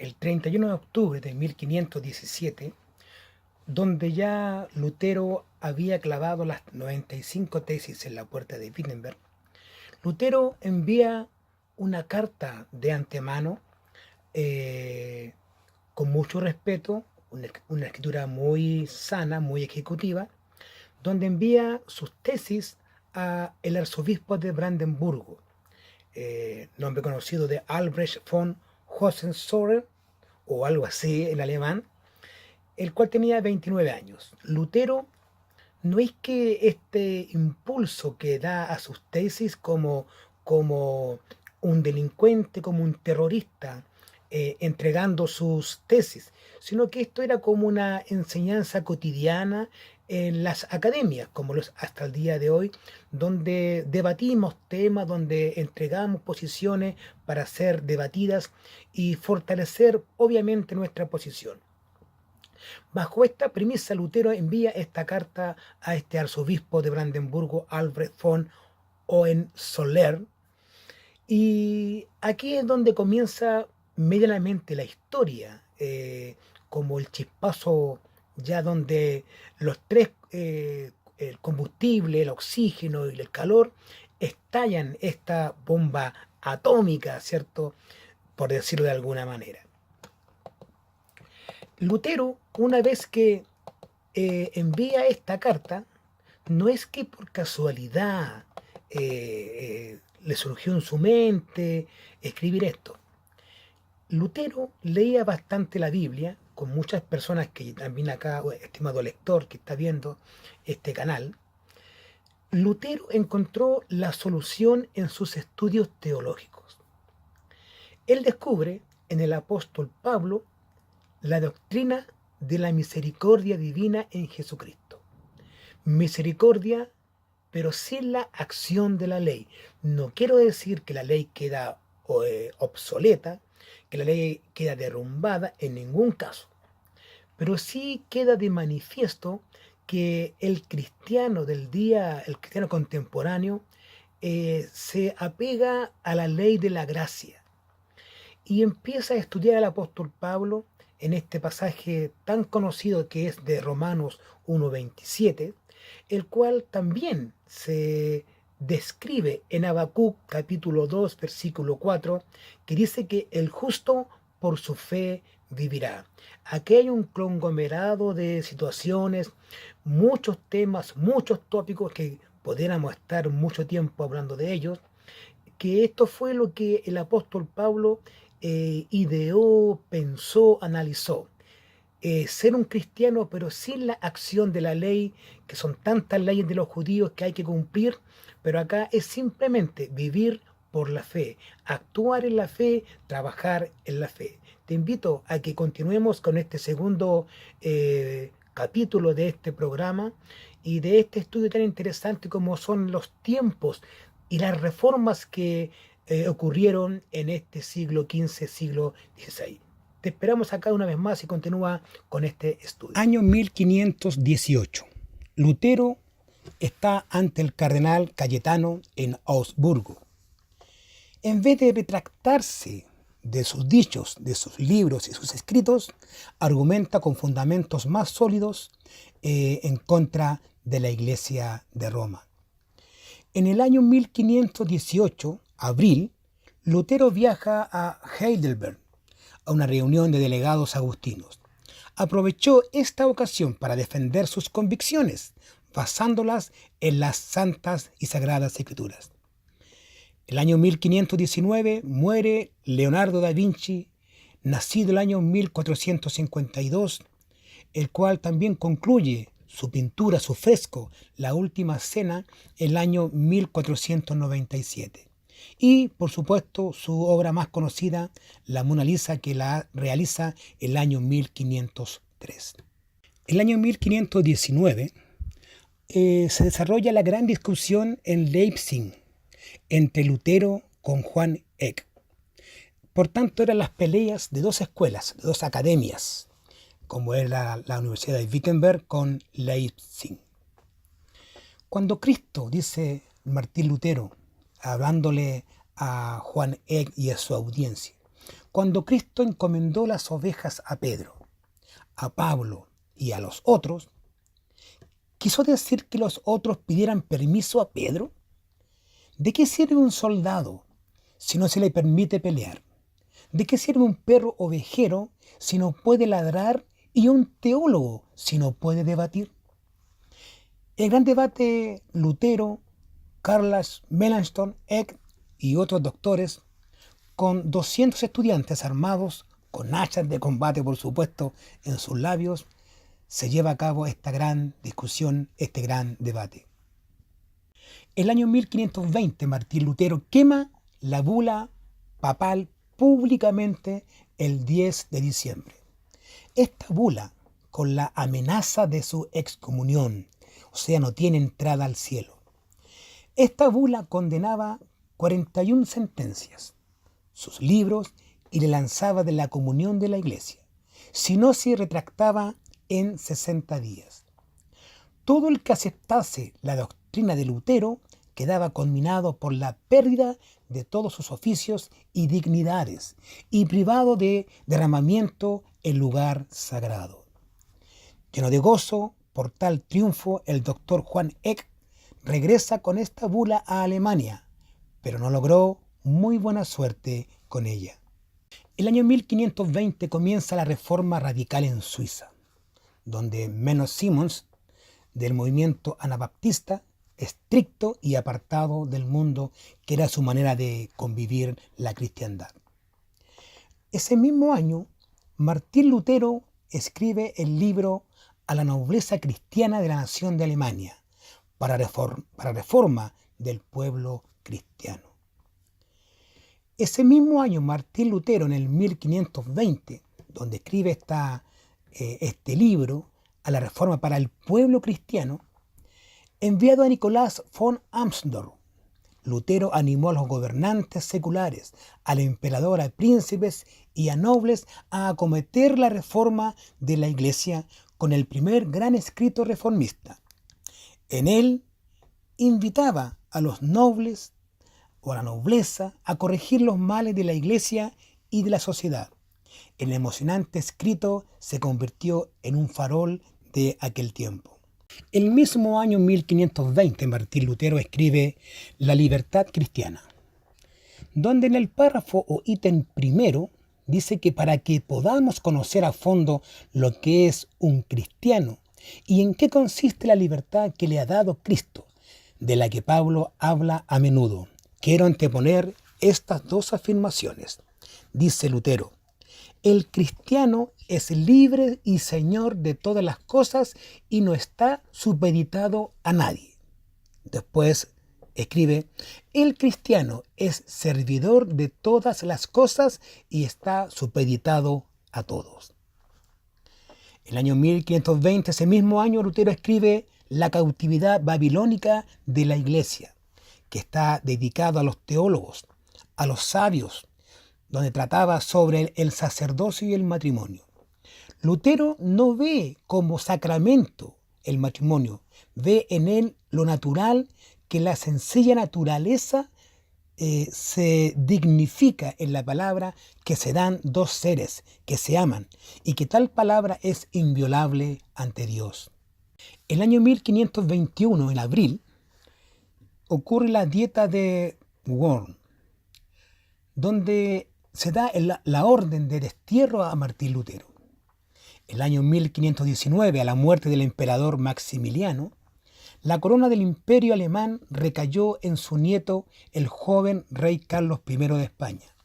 el 31 de octubre de 1517, donde ya Lutero había clavado las 95 tesis en la puerta de Wittenberg. Lutero envía una carta de antemano, eh, con mucho respeto, una escritura muy sana, muy ejecutiva, donde envía sus tesis a el arzobispo de Brandenburgo, nombre conocido de Albrecht von Hohenzollern, o algo así en alemán, el cual tenía 29 años. Lutero no es que este impulso que da a sus tesis como un delincuente, como un terrorista, entregando sus tesis, sino que esto era como una enseñanza cotidiana en las academias, como los hasta el día de hoy, donde debatimos temas, donde entregamos posiciones para ser debatidas y fortalecer obviamente nuestra posición. Bajo esta premisa, Lutero envía esta carta a este arzobispo de Brandenburgo, Albrecht von Hohenzollern, y aquí es donde comienza medianamente la historia, como el chispazo ya donde los tres, el combustible, el oxígeno y el calor, estallan esta bomba atómica, ¿cierto? Por decirlo de alguna manera. Lutero, una vez que envía esta carta, no es que por casualidad le surgió en su mente escribir esto. Lutero leía bastante la Biblia, con muchas personas que también acá, estimado lector que está viendo este canal. Lutero encontró la solución en sus estudios teológicos. Él descubre en el apóstol Pablo la doctrina de la misericordia divina en Jesucristo. Misericordia, pero sin la acción de la ley. No quiero decir que la ley queda obsoleta, que la ley queda derrumbada en ningún caso, pero sí queda de manifiesto que el cristiano del día, el cristiano contemporáneo, se apega a la ley de la gracia y empieza a estudiar al apóstol Pablo en este pasaje tan conocido que es de Romanos 1:27, el cual también se describe en Habacuc capítulo 2 versículo 4, que dice que el justo por su fe vivirá. Aquí hay un conglomerado de situaciones, muchos temas, muchos tópicos que pudiéramos estar mucho tiempo hablando de ellos, que esto fue lo que el apóstol Pablo ideó, pensó, analizó. Ser un cristiano pero sin la acción de la ley, que son tantas leyes de los judíos que hay que cumplir, pero acá es simplemente vivir por la fe, actuar en la fe, trabajar en la fe. Te invito a que continuemos con este segundo capítulo de este programa y de este estudio tan interesante como son los tiempos y las reformas que ocurrieron en este siglo XV, siglo XVI. Te esperamos acá una vez más y continúa con este estudio. Año 1518. Lutero está ante el cardenal Cayetano en Augsburgo. En vez de retractarse de sus dichos, de sus libros y sus escritos, argumenta con fundamentos más sólidos en contra de la Iglesia de Roma. En el año 1518, abril, Lutero viaja a Heidelberg, a una reunión de delegados agustinos. Aprovechó esta ocasión para defender sus convicciones, basándolas en las santas y sagradas escrituras. El año 1519 muere Leonardo da Vinci, nacido el año 1452, el cual también concluye su pintura, su fresco, La Última Cena, el año 1497. Y, por supuesto, su obra más conocida, la Mona Lisa, que la realiza el año 1503. El año 1519 se desarrolla la gran discusión en Leipzig entre Lutero con Juan Eck. Por tanto, eran las peleas de dos escuelas, de dos academias, como era la Universidad de Wittenberg con Leipzig. Cuando Cristo, dice Martín Lutero, hablándole a Juan Eck y a su audiencia, Cuando Cristo encomendó las ovejas a Pedro, a Pablo y a los otros, ¿quiso decir que los otros pidieran permiso a Pedro? ¿De qué sirve un soldado si no se le permite pelear? ¿De qué sirve un perro ovejero si no puede ladrar y un teólogo si no puede debatir? El gran debate Lutero, Carlas, Melanchthon, Eck y otros doctores, con 200 estudiantes armados, con hachas de combate, por supuesto, en sus labios, se lleva a cabo esta gran discusión, este gran debate. El año 1520, Martín Lutero quema la bula papal públicamente el 10 de diciembre. Esta bula, con la amenaza de su excomunión, o sea, no tiene entrada al cielo. Esta bula condenaba 41 sentencias, sus libros, y le lanzaba de la comunión de la Iglesia, si no se retractaba en 60 días. Todo el que aceptase la doctrina de Lutero quedaba conminado por la pérdida de todos sus oficios y dignidades y privado de derramamiento en lugar sagrado. Lleno de gozo por tal triunfo, el doctor Juan Eck regresa con esta bula a Alemania, pero no logró muy buena suerte con ella. El año 1520 comienza la reforma radical en Suiza, donde Menno Simons, del movimiento anabaptista, estricto y apartado del mundo, que era su manera de convivir la cristiandad. Ese mismo año, Martín Lutero escribe el libro A la nobleza cristiana de la nación de Alemania, para reforma del pueblo cristiano. Ese mismo año, Martín Lutero, en el 1520, donde escribe este libro, A la reforma para el pueblo cristiano, enviado a Nicolás von Amsdorf, Lutero animó a los gobernantes seculares, al emperador, a príncipes y a nobles a acometer la reforma de la Iglesia con el primer gran escrito reformista. En él invitaba a los nobles o a la nobleza a corregir los males de la Iglesia y de la sociedad. El emocionante escrito se convirtió en un farol de aquel tiempo. El mismo año 1520, Martín Lutero escribe La libertad cristiana, donde en el párrafo o ítem primero dice que para que podamos conocer a fondo lo que es un cristiano y en qué consiste la libertad que le ha dado Cristo, de la que Pablo habla a menudo, quiero anteponer estas dos afirmaciones. Dice Lutero: el cristiano es libre y señor de todas las cosas y no está supeditado a nadie. Después escribe: el cristiano es servidor de todas las cosas y está supeditado a todos. El año 1520, ese mismo año, Lutero escribe La cautividad babilónica de la Iglesia, que está dedicado a los teólogos, a los sabios, donde trataba sobre el sacerdocio y el matrimonio. Lutero no ve como sacramento el matrimonio, ve en él lo natural, que la sencilla naturaleza se dignifica en la palabra, que se dan dos seres que se aman y que tal palabra es inviolable ante Dios. El año 1521, en abril, ocurre la dieta de Worms, donde se da la orden de destierro a Martín Lutero. El año 1519, a la muerte del emperador Maximiliano, la corona del imperio alemán recayó en su nieto, el joven rey Carlos I de España,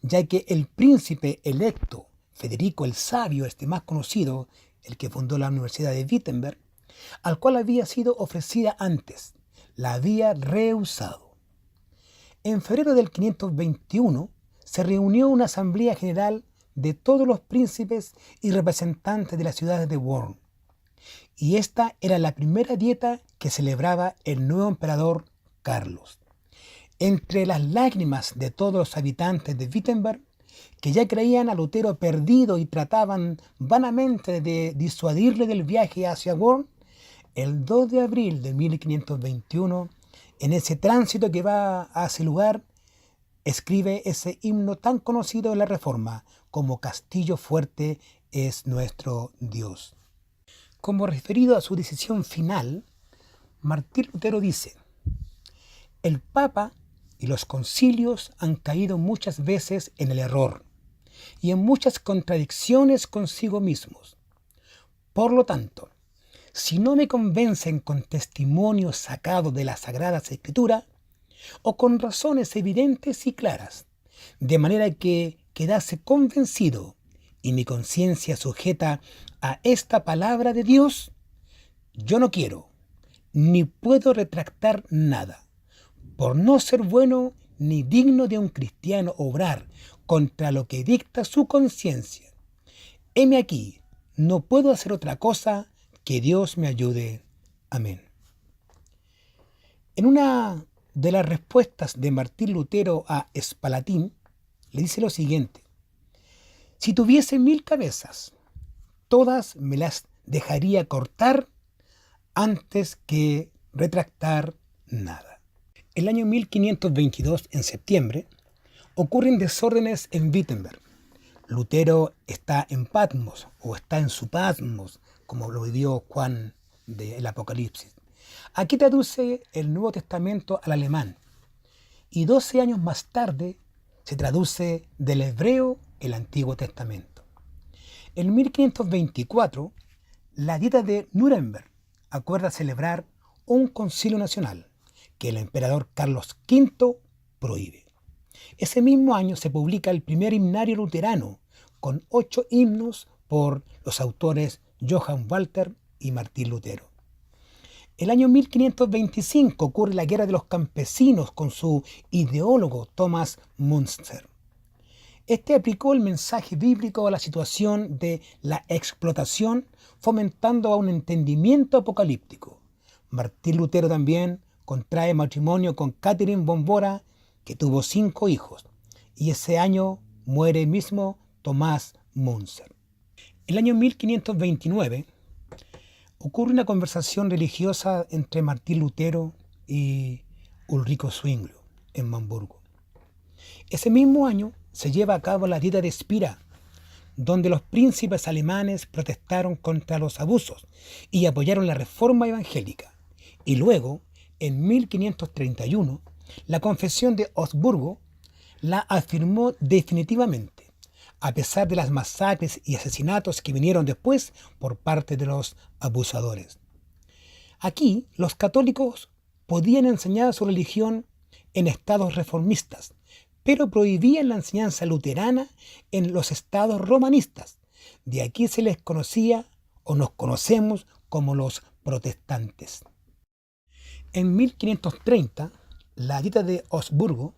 ya que el príncipe electo, Federico el Sabio, más conocido, el que fundó la Universidad de Wittenberg, al cual había sido ofrecida antes, la había rehusado. En febrero del 521 se reunió una asamblea general de todos los príncipes y representantes de las ciudades de Worms, y esta era la primera dieta que celebraba el nuevo emperador Carlos. Entre las lágrimas de todos los habitantes de Wittenberg, que ya creían a Lutero perdido y trataban vanamente de disuadirle del viaje hacia Worms, el 2 de abril de 1521, en ese tránsito que va a ese lugar, escribe ese himno tan conocido de la Reforma como Castillo fuerte es nuestro Dios. Como referido a su decisión final, Martín Lutero dice: el Papa y los concilios han caído muchas veces en el error y en muchas contradicciones consigo mismos. Por lo tanto, si no me convencen con testimonios sacados de las Sagradas Escrituras o con razones evidentes y claras, de manera que quedase convencido y mi conciencia sujeta a esta palabra de Dios, yo no quiero ni puedo retractar nada, por no ser bueno ni digno de un cristiano obrar contra lo que dicta su conciencia. Heme aquí, no puedo hacer otra cosa, que Dios me ayude. Amén. En una de las respuestas de Martín Lutero a Spalatín, le dice lo siguiente: si tuviese 1000 cabezas, todas me las dejaría cortar antes que retractar nada. El año 1522, en septiembre, ocurren desórdenes en Wittenberg. Lutero está en Patmos, o está en su Patmos, como lo vivió Juan del Apocalipsis. Aquí traduce el Nuevo Testamento al alemán, y 12 años más tarde se traduce del hebreo el Antiguo Testamento. En 1524, la Dieta de Nuremberg acuerda celebrar un concilio nacional que el emperador Carlos V prohíbe. Ese mismo año se publica el primer himnario luterano, con 8 himnos por los autores Johann Walter y Martín Lutero. El año 1525 ocurre la Guerra de los Campesinos con su ideólogo Thomas Münzer. Este aplicó el mensaje bíblico a la situación de la explotación, fomentando a un entendimiento apocalíptico. Martín Lutero también contrae matrimonio con Catherine von Bora, que tuvo 5 hijos, y ese año muere mismo Tomás Münzer. El año 1529 ocurre una conversación religiosa entre Martín Lutero y Ulrico Zwinglio en Hamburgo. Ese mismo año se lleva a cabo la Dieta de Spira, donde los príncipes alemanes protestaron contra los abusos y apoyaron la reforma evangélica. Y luego, en 1531, la Confesión de Augsburgo la afirmó definitivamente, a pesar de las masacres y asesinatos que vinieron después por parte de los abusadores. Aquí, los católicos podían enseñar su religión en estados reformistas, pero prohibían la enseñanza luterana en los estados romanistas. De aquí se les conocía o nos conocemos como los protestantes. En 1530, la Dieta de Augsburgo,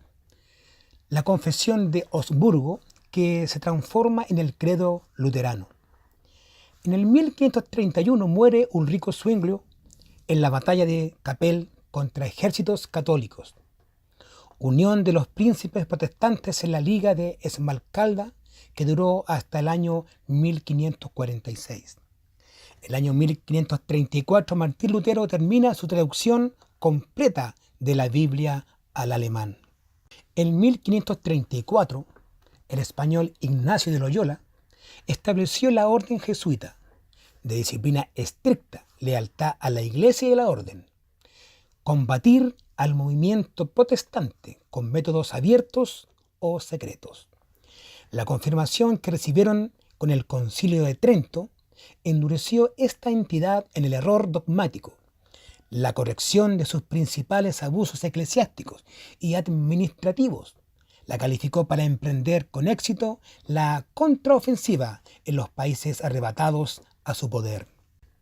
la Confesión de Augsburgo, que se transforma en el credo luterano. En el 1531 muere Ulrico Zwinglio en la batalla de Kappel contra ejércitos católicos. Unión de los príncipes protestantes en la Liga de Esmalcalda, que duró hasta el año 1546. El año 1534 Martín Lutero termina su traducción completa de la Biblia al alemán. En 1534, el español Ignacio de Loyola estableció la orden jesuita, de disciplina estricta, lealtad a la Iglesia y a la orden. Combatir al movimiento protestante con métodos abiertos o secretos. La confirmación que recibieron con el Concilio de Trento endureció esta entidad en el error dogmático, la corrección de sus principales abusos eclesiásticos y administrativos. La calificó para emprender con éxito la contraofensiva en los países arrebatados a su poder.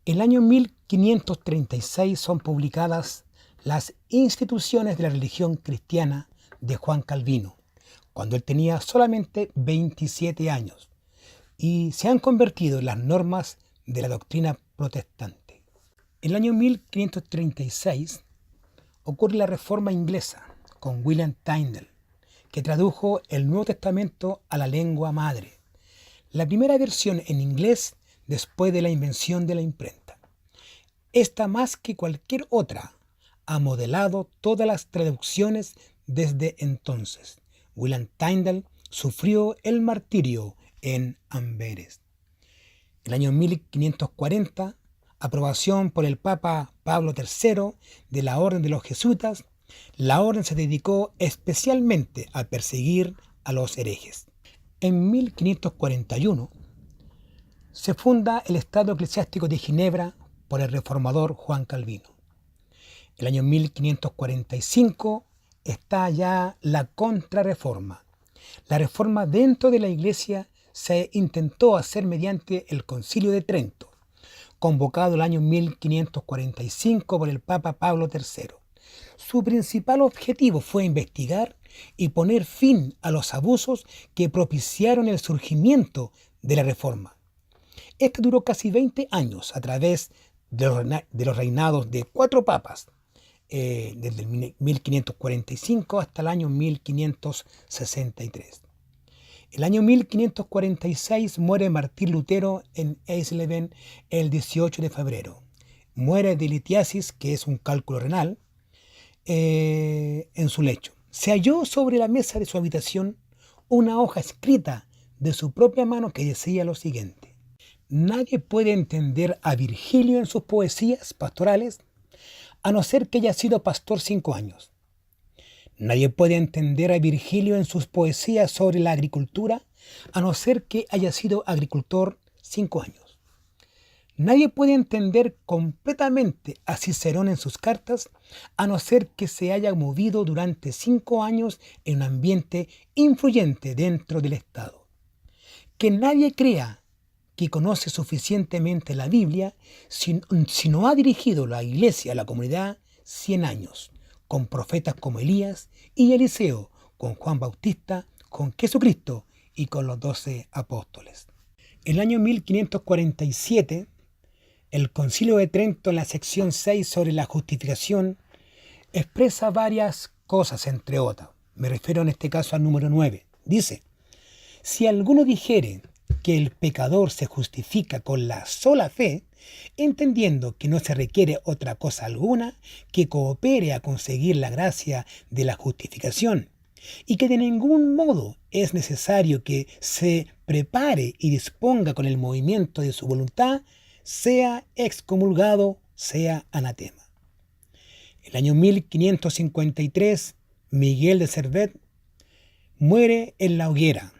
En el año 1536 son publicadas las Instituciones de la Religión Cristiana de Juan Calvino, cuando él tenía solamente 27 años, y se han convertido en las normas de la doctrina protestante. En el año 1536 ocurre la Reforma inglesa con William Tyndale, que tradujo el Nuevo Testamento a la lengua madre, la primera versión en inglés después de la invención de la imprenta. Esta, más que cualquier otra, ha modelado todas las traducciones desde entonces, William Tyndale, sufrió el martirio en Amberes. El año 1540, aprobación por el Papa Pablo III de la Orden de los Jesuitas, la orden se dedicó especialmente a perseguir a los herejes. En 1541 se funda el Estado Eclesiástico de Ginebra por el reformador Juan Calvino. El año 1545 está ya la Contrarreforma. La reforma dentro de la Iglesia se intentó hacer mediante el Concilio de Trento, convocado el año 1545 por el Papa Pablo III. Su principal objetivo fue investigar y poner fin a los abusos que propiciaron el surgimiento de la Reforma. Este duró casi 20 años a través de los reinados de 4 papas, desde el 1545 hasta el año 1563. El año 1546 muere Martín Lutero en Eisleben el 18 de febrero. Muere de litiasis, que es un cálculo renal, en su lecho. Se halló sobre la mesa de su habitación una hoja escrita de su propia mano que decía lo siguiente: nadie puede entender a Virgilio en sus poesías pastorales a no ser que haya sido pastor 5 años. Nadie puede entender a Virgilio en sus poesías sobre la agricultura a no ser que haya sido agricultor 5 años. Nadie puede entender completamente a Cicerón en sus cartas a no ser que se haya movido durante 5 años en un ambiente influyente dentro del Estado. Que nadie crea que conoce suficientemente la Biblia si no ha dirigido la Iglesia a la comunidad 100 años, con profetas como Elías y Eliseo, con Juan Bautista, con Jesucristo y con los 12 apóstoles. En el año 1547, el Concilio de Trento, en la sección 6 sobre la justificación, expresa varias cosas, entre otras. Me refiero en este caso al número 9. Dice: si alguno dijere que el pecador se justifica con la sola fe, entendiendo que no se requiere otra cosa alguna que coopere a conseguir la gracia de la justificación, y que de ningún modo es necesario que se prepare y disponga con el movimiento de su voluntad, sea excomulgado, sea anatema. El año 1553, Miguel de Servet muere en la hoguera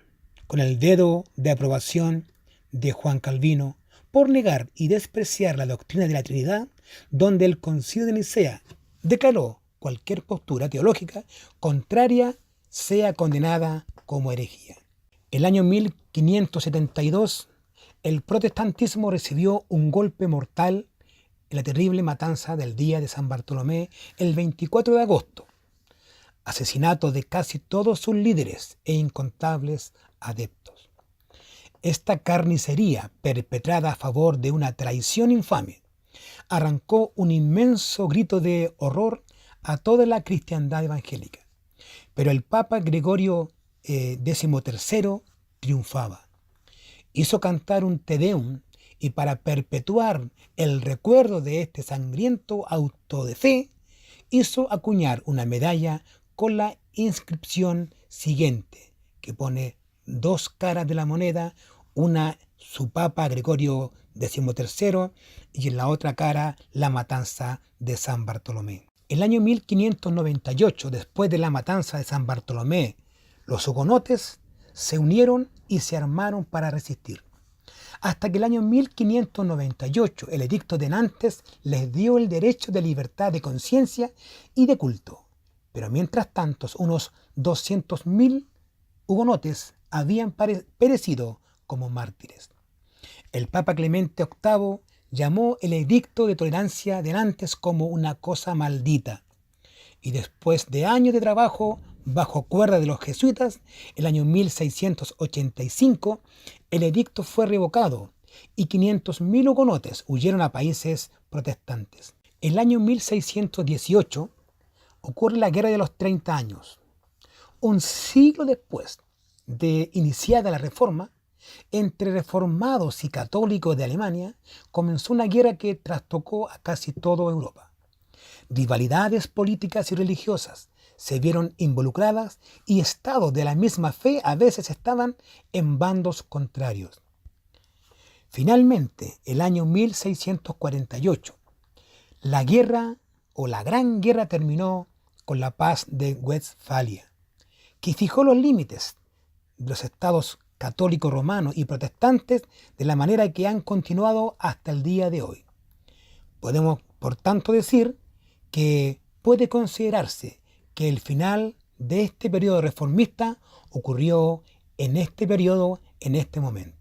con el dedo de aprobación de Juan Calvino por negar y despreciar la doctrina de la Trinidad, donde el Concilio de Nicea declaró cualquier postura teológica contraria sea condenada como herejía. El año 1572, el protestantismo recibió un golpe mortal en la terrible matanza del día de San Bartolomé, el 24 de agosto. Asesinato de casi todos sus líderes e incontables adeptos. Esta carnicería, perpetrada a favor de una traición infame, arrancó un inmenso grito de horror a toda la cristiandad evangélica. Pero el Papa Gregorio XIII triunfaba. Hizo cantar un Te Deum y para perpetuar el recuerdo de este sangriento auto de fe, hizo acuñar una medalla con la inscripción siguiente, que pone 2 caras de la moneda, una su Papa Gregorio XIII y en la otra cara la matanza de San Bartolomé. El año 1598, después de la matanza de San Bartolomé, los hugonotes se unieron y se armaron para resistir. Hasta que el año 1598 el edicto de Nantes les dio el derecho de libertad de conciencia y de culto. Pero mientras tanto, unos 200.000 hugonotes habían perecido como mártires. El Papa Clemente VIII llamó el edicto de tolerancia de Nantes como una cosa maldita. Y después de años de trabajo bajo cuerda de los jesuitas, el año 1685, el edicto fue revocado y 500.000 hugonotes huyeron a países protestantes. El año 1618 ocurre la Guerra de los 30 años. Un siglo después de iniciada la Reforma, entre reformados y católicos de Alemania, comenzó una guerra que trastocó a casi toda Europa. Rivalidades políticas y religiosas se vieron involucradas y estados de la misma fe a veces estaban en bandos contrarios. Finalmente, el año 1648, la guerra o la Gran Guerra terminó con la paz de Westfalia, que fijó los límites de los estados católicos romanos y protestantes de la manera que han continuado hasta el día de hoy. Podemos, por tanto, decir que puede considerarse que el final de este periodo reformista ocurrió en este periodo, en este momento.